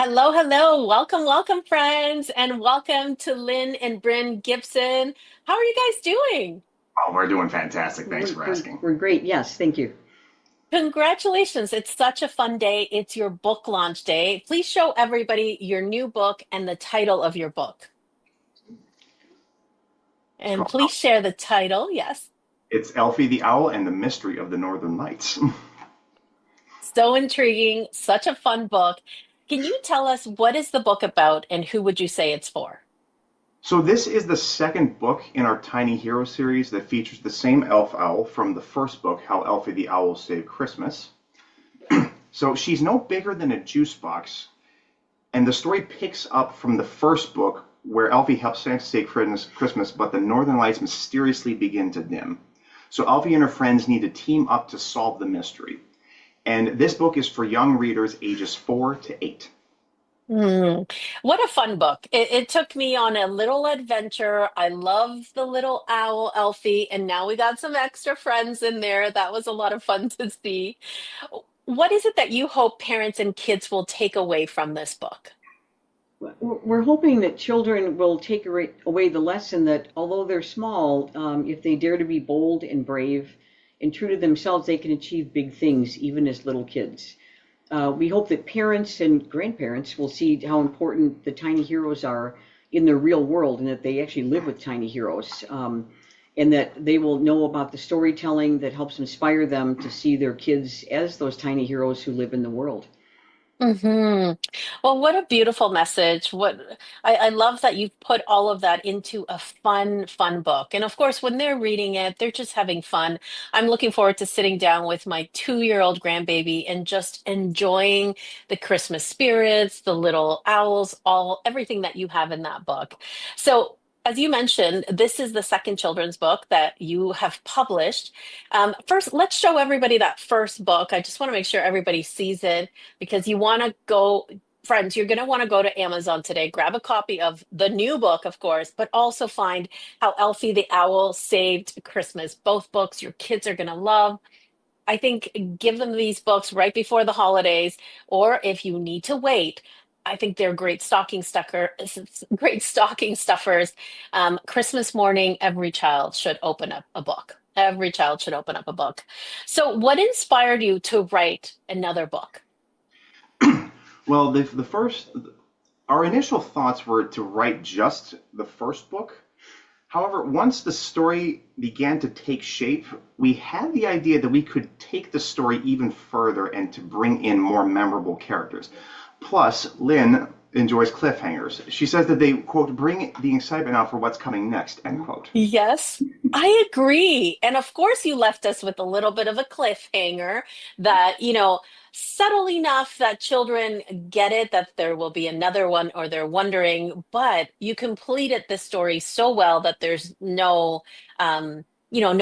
Hello, hello. Welcome, welcome, friends, and welcome to Lynn and Bryn Gibson. How are you guys doing? Oh, we're doing fantastic. Thanks We're, for we're, asking. we're great. Yes, thank you. Congratulations. It's such a fun day. It's your book launch day. Please show everybody your new book and the title of your book. It's And called please share the title. Yes. it's Elfie the Owl and the Mystery of the Northern Lights. So intriguing. Such a fun book. Can you tell us what is the book about and who would you say it's for? So this is the second book in our Tiny Hero series that features the same elf owl from the first book, How Elfie the Owl Saved Christmas. So she's no bigger than a juice box, and the story picks up from the first book where Elfie helps Santa save Christmas, but the Northern Lights mysteriously begin to dim. So Elfie and her friends need to team up to solve the mystery. And this book is for young readers ages 4 to 8. Hmm. What a fun book. It took me on a little adventure. I love the little owl, Elfie, and now we got some extra friends in there. That was a lot of fun to see. What is it that you hope parents and kids will take away from this book? We're hoping that children will take away the lesson that although they're small, if they dare to be bold and brave and true to themselves, they can achieve big things, even as little kids. We hope that parents and grandparents will see how important the tiny heroes are in their real world and that they actually live with tiny heroes. And that they will know about the storytelling that helps inspire them to see their kids as those tiny heroes who live in the world. Hmm. Well, what a beautiful message. I love that you've put all of that into a fun, fun book. And of course, when they're reading it, they're just having fun. I'm looking forward to sitting down with my 2-year-old grandbaby and just enjoying the Christmas spirits, the little owls, everything that you have in that book. So, as you mentioned, this is the second children's book that you have published. First, let's show everybody that first book. I just want to make sure everybody sees it because you want to go, friends, you're going to want to go to Amazon today, grab a copy of the new book, of course, but also find How Elfie the Owl Saved Christmas. Both books your kids are going to love. I think give them these books right before the holidays, or if you need to wait. I think they're great stocking stuffers. Christmas morning, every child should open up a book. Every child should open up a book. So, what inspired you to write another book? Well, our initial thoughts were to write just the first book. However, once the story began to take shape, we had the idea that we could take the story even further and to bring in more memorable characters. Plus, Lynn enjoys cliffhangers. She says that they, quote, bring the excitement out for what's coming next, end quote. Yes, I agree. And of course, you left us with a little bit of a cliffhanger that, subtle enough that children get it that there will be another one or they're wondering, but you completed the story so well that there's no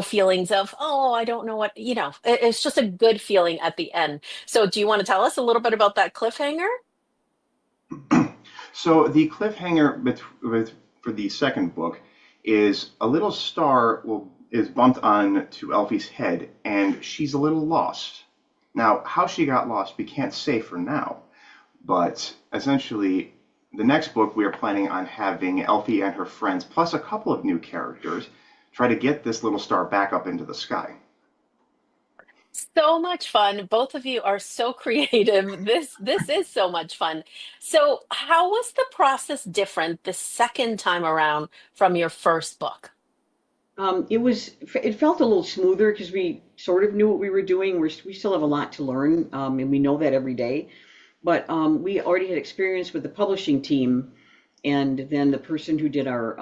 feelings of, oh, I don't know it's just a good feeling at the end. So, do you want to tell us a little bit about that cliffhanger? So the cliffhanger for the second book is a little star is bumped on to Elfie's head, and she's a little lost. Now, how she got lost, we can't say for now, but essentially, the next book we are planning on having Elfie and her friends, plus a couple of new characters, try to get this little star back up into the sky. So much fun. Both of you are so creative. This is so much fun. So, how was the process different the second time around from your first book? It felt a little smoother because we sort of knew what we were doing. We still have a lot to learn, and we know that every day. But we already had experience with the publishing team, and then the person who did our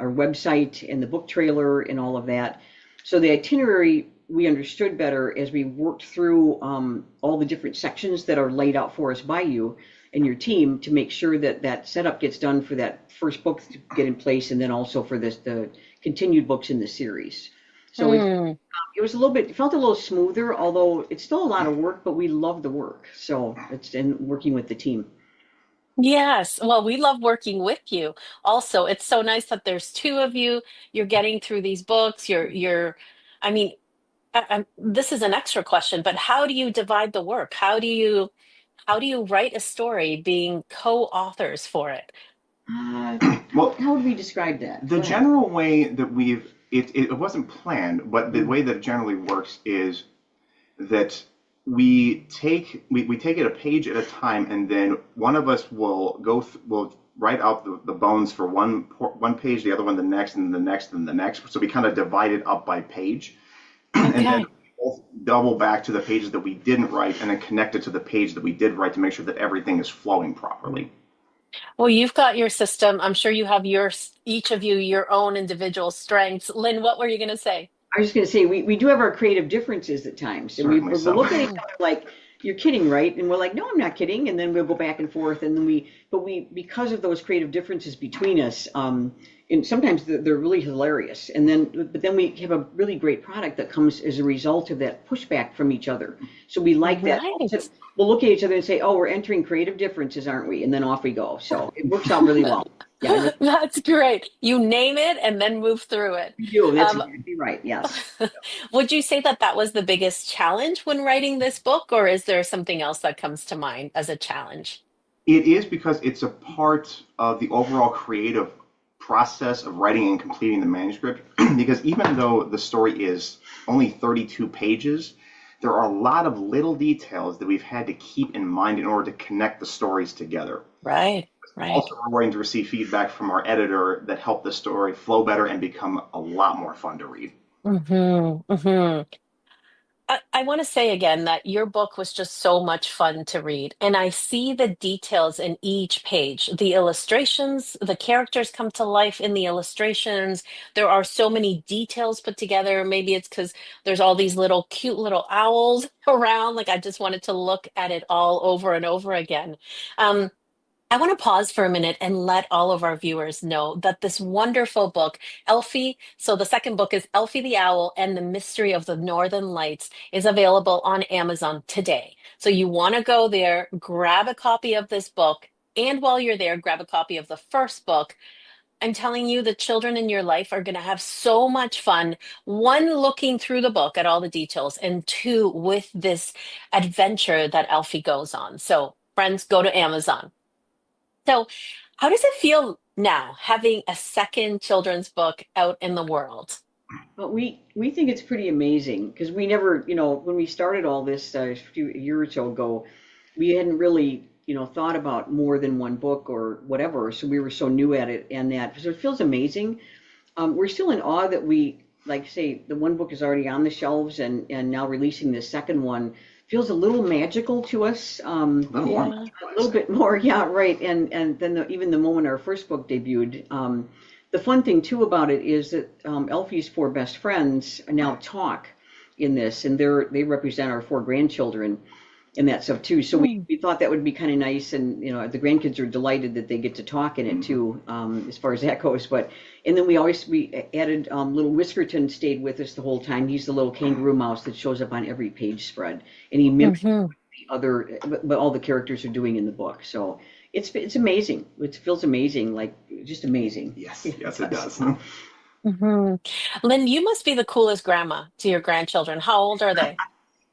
website and the book trailer and all of that. So the itinerary we understood better as we worked through all the different sections that are laid out for us by you and your team to make sure that that setup gets done for that first book to get in place, and then also for the continued books in the series. So Hmm. it was a little bit, it felt a little smoother, although it's still a lot of work, but we love the work. So it's in working with the team. Yes. Well, we love working with you. Also, it's so nice that there's two of you. You're getting through these books. I mean, this is an extra question, but how do you divide the work? how do you write a story being co-authors for it? How, Well, how would we describe that? the Go ahead. general way that it wasn't planned, but the Mm. way that it generally works is that we take it a page at a time, and then one of us will write out the bones for one page, the other one the next, and the next, and the next. So we kind of divide it up by page, and then Okay. both double back to the pages that we didn't write, and then connect it to the page that we did write to make sure that everything is flowing properly. Well, you've got your system. I'm sure you have each of you, your own individual strengths. Lynn, what were you going to say? I was just going to say, we do have our creative differences at times, and Certainly we'll so. look at each other like, "You're kidding, right?" And we're like, "No, I'm not kidding." And then we'll go back and forth, and then because of those creative differences between us, and sometimes they're really hilarious. And but then we have a really great product that comes as a result of that pushback from each other. So we like that. Right. We'll look at each other and say, "Oh, we're entering creative differences, aren't we?" And then off we go. So it works out really well. Yeah, I really That's great. You name it and then move through it. do. That's Um, exactly right. Yes. would you say that that was the biggest challenge when writing this book, or is there something else that comes to mind as a challenge? It is because it's a part of the overall creative process of writing and completing the manuscript. Because even though the story is only 32 pages, there are a lot of little details that we've had to keep in mind in order to connect the stories together. Right, right. Also, we're waiting to receive feedback from our editor that helped the story flow better and become a lot more fun to read. Hmm. I want to say again that your book was just so much fun to read. And I see the details in each page. The illustrations, the characters come to life in the illustrations. There are so many details put together. Maybe it's because there's all these little cute little owls around. Like I just wanted to look at it all over and over again. Um, I want to pause for a minute and let all of our viewers know that this wonderful book, Elfie, so the second book is Elfie the Owl and the Mystery of the Northern Lights, is available on Amazon today. So you want to go there, grab a copy of this book, and while you're there, grab a copy of the first book. I'm telling you, the children in your life are going to have so much fun. One, looking through the book at all the details, and two, with this adventure that Elfie goes on. So, friends, go to Amazon. So, how does it feel now having a second children's book out in the world? But we think it's pretty amazing because we never, when we started all this a year or so ago, we hadn't really, thought about more than one book or whatever. So we were so new at it, and that so it feels amazing. We're still in awe that like say, the one book is already on the shelves, and now releasing the second one feels a little magical to us. A little more Yeah. A little bit more, yeah, right. And then even the moment our first book debuted, the fun thing too about it is that Elfie's four best friends now talk in this, and they represent our four grandchildren and that stuff too. So Hmm. we thought that would be kind of nice, and the grandkids are delighted that they get to talk in it too, as far as that goes. But and then we added little Whiskerton stayed with us the whole time. He's the little kangaroo mouse that shows up on every page spread, and he mimics Hmm. but all the characters are doing in the book. So it's amazing. It feels amazing, like just amazing. Yes, It Hmm. yes, it does. does. Hmm. Lynn, you must be the coolest grandma to your grandchildren. How old are they?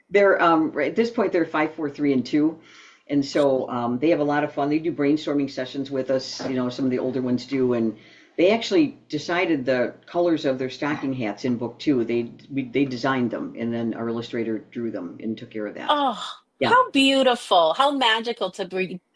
They're right at this point they're 5, 4, 3, and 2, and so they have a lot of fun. They do brainstorming sessions with us. Some of the older ones do, and they actually decided the colors of their stocking hats in book two. They designed them, and then our illustrator drew them and took care of that. Oh, Yeah. how beautiful, how magical to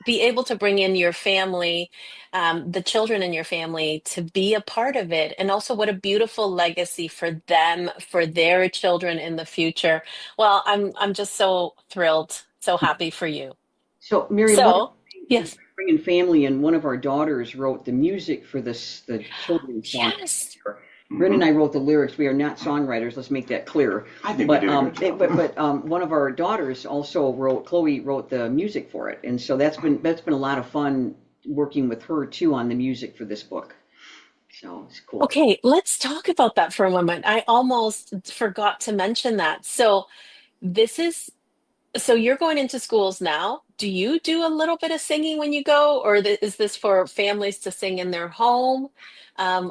be able to bring in your family, the children in your family to be a part of it. And also, what a beautiful legacy for them, for their children in the future. Well, I'm just so thrilled, so happy for you. So, Miriam, one So, thing, yes, bringing family, and one of our daughters wrote the music for the children's song. yes. Bryn and Hmm. I wrote the lyrics. We are not songwriters. Let's make that clear. I think we But did a good job. one of our daughters also Chloe wrote the music for it, and so that's been a lot of fun working with her too on the music for this book. So it's cool. Okay, let's talk about that for a moment. I almost forgot to mention that. So, this is so you're going into schools now. Do you do a little bit of singing when you go, or is this for families to sing in their home?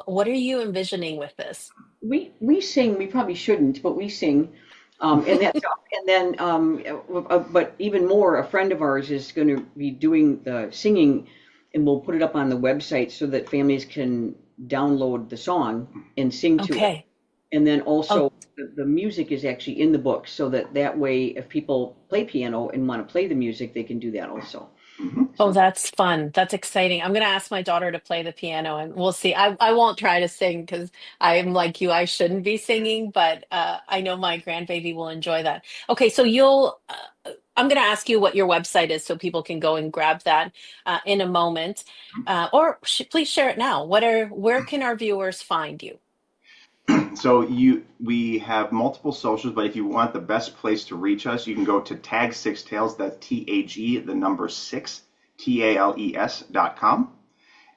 What are you envisioning with this? We sing. We probably shouldn't, but we sing. And that's and then but even more, a friend of ours is going to be doing the singing, and we'll put it up on the website so that families can download the song and sing to it. Okay. And then Oh, also the music is actually in the book, so that way, if people play piano and want to play the music, they can do that also. Hmm. oh, So that's fun. That's exciting. I'm gonna ask my daughter to play the piano and we'll see. I won't try to sing because I'm like you, I shouldn't be singing, but I know my grandbaby will enjoy that. Okay, so I'm gonna ask you what your website is so people can go and grab that in a moment. Or sh please share it now. Where can our viewers find you? So we have multiple socials, but if you want the best place to reach us, you can go to Tag Six Tales. That's TAG, the number six, TALES.com.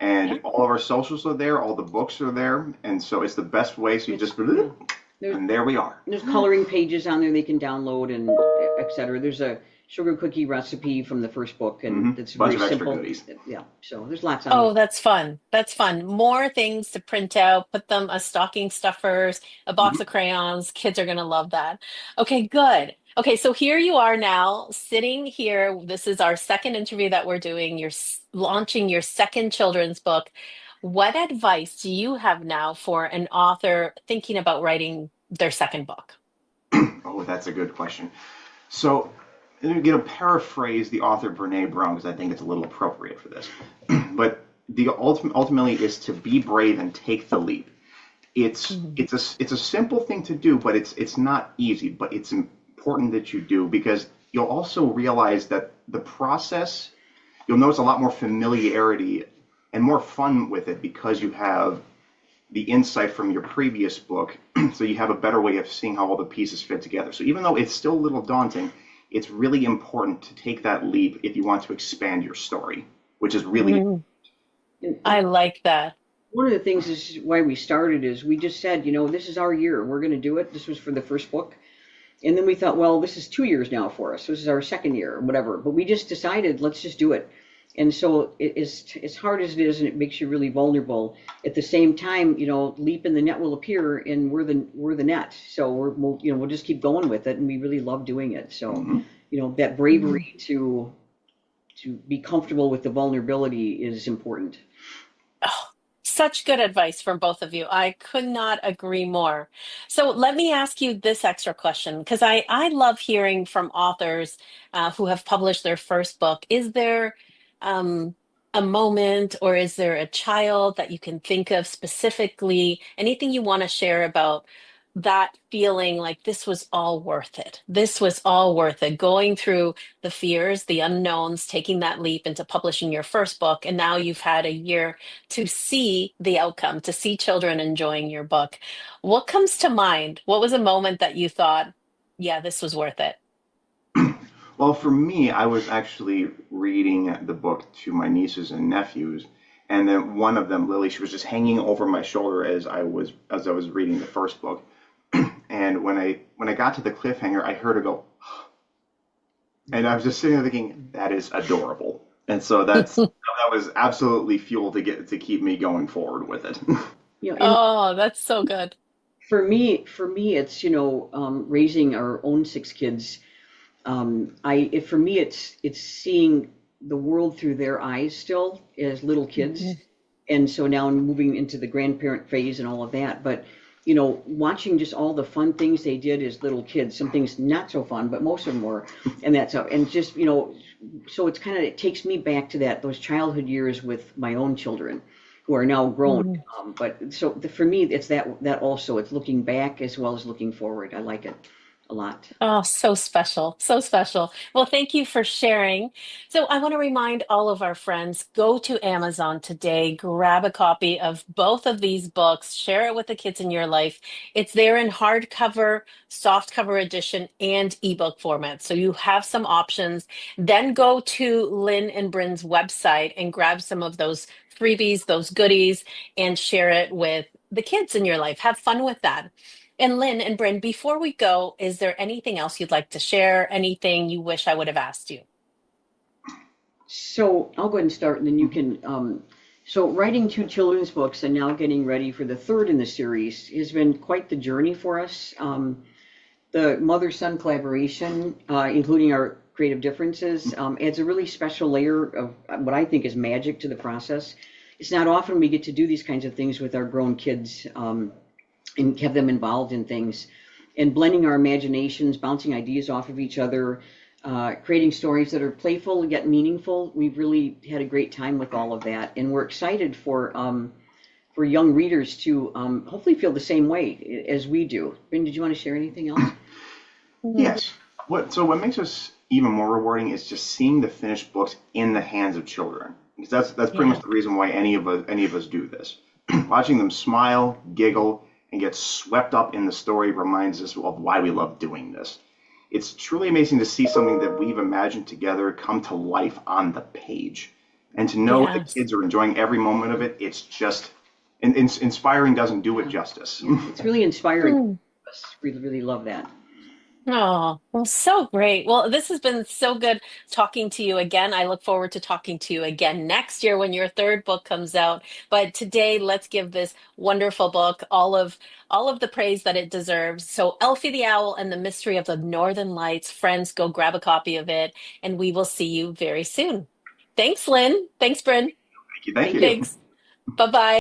Yeah. And all of our socials are there, all the books are there, and so it's the best way. So you it's just, yeah. There's and there we are. there's coloring pages on there they can download and etc. There's a sugar cookie recipe from the first book, and it's Bunch very of extra simple. goodies. Yeah, so there's lots on there. Oh, that's fun. That's fun. More things to print out, put them as stocking stuffers, a box Mhm. of crayons. Kids are going to love that. Okay, good. Okay, so here you are now sitting here. This is our second interview that we're doing. You're launching your second children's book. What advice do you have now for an author thinking about writing their second book? Oh, that's a good question. So, I'm going to paraphrase the author Brene Brown because I think it's a little appropriate for this. But the ultimately is to be brave and take the leap. Mhm. It's a simple thing to do, but it's not easy. But it's important that you do because you'll also realize that the process you'll notice a lot more familiarity and more fun with it because you have the insight from your previous book, so you have a better way of seeing how all the pieces fit together. So even though it's still a little daunting, it's really important to take that leap if you want to expand your story, which is really Mhm. And I like that. one of the things is why we started is we just said, this is our year. We're going to do it. This was for the first book. And then we thought, well, this is 2 years now for us. This is our second year or whatever. But we just decided, let's just do it. And so it is as hard as it is, and it makes you really vulnerable. At the same time, leap in the net will appear, and we're the net. So we'll just keep going with it, and we really love doing it. So, mhm. that bravery to be comfortable with the vulnerability is important. Oh, such good advice from both of you. I could not agree more. So let me ask you this extra question because I love hearing from authors who have published their first book. Is there um, a moment or is there a child that you can think of specifically? Anything you want to share about that feeling like this was all worth it? This was all worth it. Going through the fears, the unknowns, taking that leap into publishing your first book, and now you've had a year to see the outcome, to see children enjoying your book. What comes to mind? What was a moment that you thought, yeah, this was worth it? Well, for me, I was actually reading the book to my nieces and nephews, and then one of them, Lily, she was just hanging over my shoulder as I was reading the first book. And when I got to the cliffhanger, I heard her go, and I was just sitting there thinking, that is adorable. And so that was absolutely fuel to keep me going forward with it. And Oh, that's so good. for me, it's raising our own six kids. For me, it's seeing the world through their eyes still as little kids, Mhm. and so now I'm moving into the grandparent phase and all of that. But watching just all the fun things they did as little kids, some things not so fun, but most of them were, and that's up. And just so it takes me back to those childhood years with my own children, who are now grown. Mhm. But so for me, it's that also. It's looking back as well as looking forward. I like it a lot. Oh, so special. So special. Well, thank you for sharing. So, I want to remind all of our friends go to Amazon today, grab a copy of both of these books, share it with the kids in your life. It's there in hardcover, softcover edition, and ebook format. So, you have some options. Then go to Lynn and Bryn's website and grab some of those freebies, those goodies, and share it with the kids in your life. Have fun with that. And Lynn and Bryn, before we go, is there anything else you'd like to share? Anything you wish I would have asked you? So I'll go ahead and start, and then you can. So writing two children's books and now getting ready for the third in the series has been quite the journey for us. The mother-son collaboration, including our creative differences, adds a really special layer of what I think is magic to the process. It's not often we get to do these kinds of things with our grown kids, and have them involved in things. And blending our imaginations, bouncing ideas off of each other, creating stories that are playful yet meaningful. We've really had a great time with all of that, and we're excited for young readers to hopefully feel the same way as we do. Bryn, did you want to share anything else? Mhm. Yes. What makes us even more rewarding is just seeing the finished books in the hands of children. Because that's pretty Yeah. much the reason why any of us do this. Watching them smile, giggle, and get swept up in the story reminds us of why we love doing this. It's truly amazing to see something that we've imagined together come to life on the page. And to know the Yes. kids are enjoying every moment of it, it's just inspiring doesn't do it Yeah, justice. yeah. It's really inspiring. Really, really love that. Oh, well, so great. Well, this has been so good talking to you again. I look forward to talking to you again next year when your third book comes out. But today, let's give this wonderful book all of the praise that it deserves. So, Elfie the Owl and the Mystery of the Northern Lights. Friends, go grab a copy of it, and we will see you very soon. Thanks, Lynn. Thanks, Bryn. Thank you. Thank Thank you. you. Thanks. Bye-bye.